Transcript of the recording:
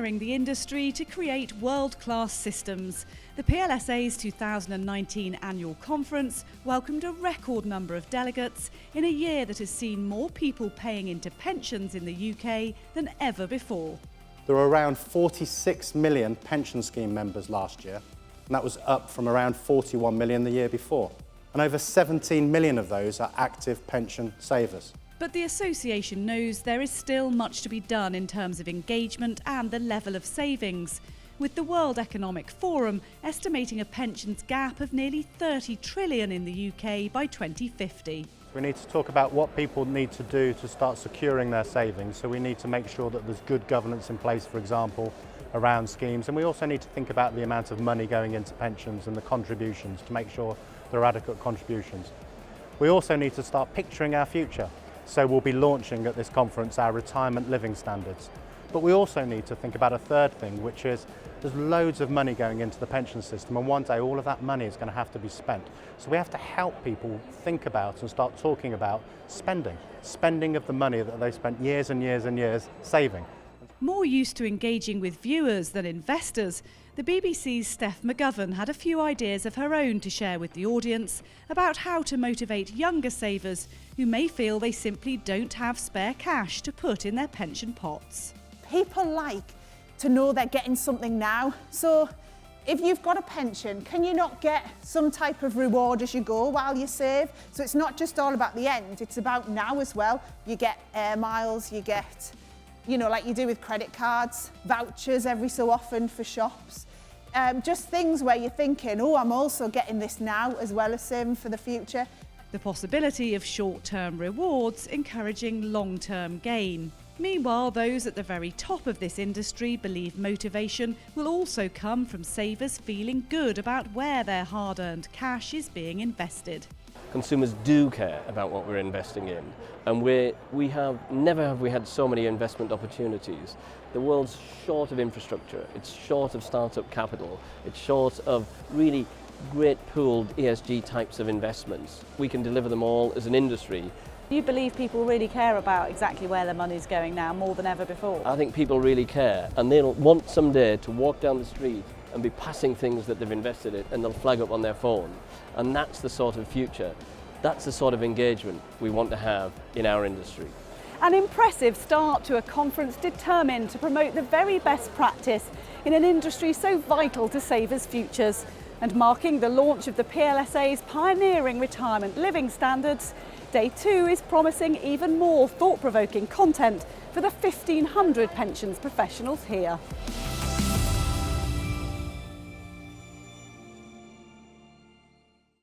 pioneering the industry to create world-class systems. The PLSA's 2019 Annual Conference welcomed a record number of delegates in a year that has seen more people paying into pensions in the UK than ever before. There were around 46 million pension scheme members last year, and that was up from around 41 million the year before. And over 17 million of those are active pension savers. But the association knows there is still much to be done in terms of engagement and the level of savings, with the World Economic Forum estimating a pensions gap of nearly 30 trillion in the UK by 2050. We need to talk about what people need to do to start securing their savings. So we need to make sure that there's good governance in place, for example, around schemes. And we also need to think about the amount of money going into pensions and the contributions to make sure there are adequate contributions. We also need to start picturing our future. So we'll be launching at this conference our retirement living standards. But we also need to think about a third thing, which is there's loads of money going into the pension system, and one day all of that money is going to have to be spent. So we have to help people think about and start talking about spending of the money that they spent years and years and years saving. More used to engaging with viewers than investors, the BBC's Steph McGovern had a few ideas of her own to share with the audience about how to motivate younger savers who may feel they simply don't have spare cash to put in their pension pots. People like to know they're getting something now. So if you've got a pension, can you not get some type of reward as you go while you save? So it's not just all about the end, it's about now as well. You get air miles, you get, like you do with credit cards, vouchers every so often for shops. Just things where you're thinking, oh, I'm also getting this now as well as saving for the future. The possibility of short-term rewards encouraging long-term gain. Meanwhile, those at the very top of this industry believe motivation will also come from savers feeling good about where their hard-earned cash is being invested. Consumers do care about what we're investing in, and never have we had so many investment opportunities. The world's short of infrastructure, it's short of startup capital, it's short of really great pooled ESG types of investments. We can deliver them all as an industry. You believe people really care about exactly where their money's going now more than ever before? I think people really care, and they'll want someday to walk down the street and be passing things that they've invested in, and they'll flag up on their phone. And that's the sort of future, that's the sort of engagement we want to have in our industry. An impressive start to a conference determined to promote the very best practice in an industry so vital to savers' futures. And marking the launch of the PLSA's pioneering retirement living standards, Day 2 is promising even more thought-provoking content for the 1,500 pensions professionals here.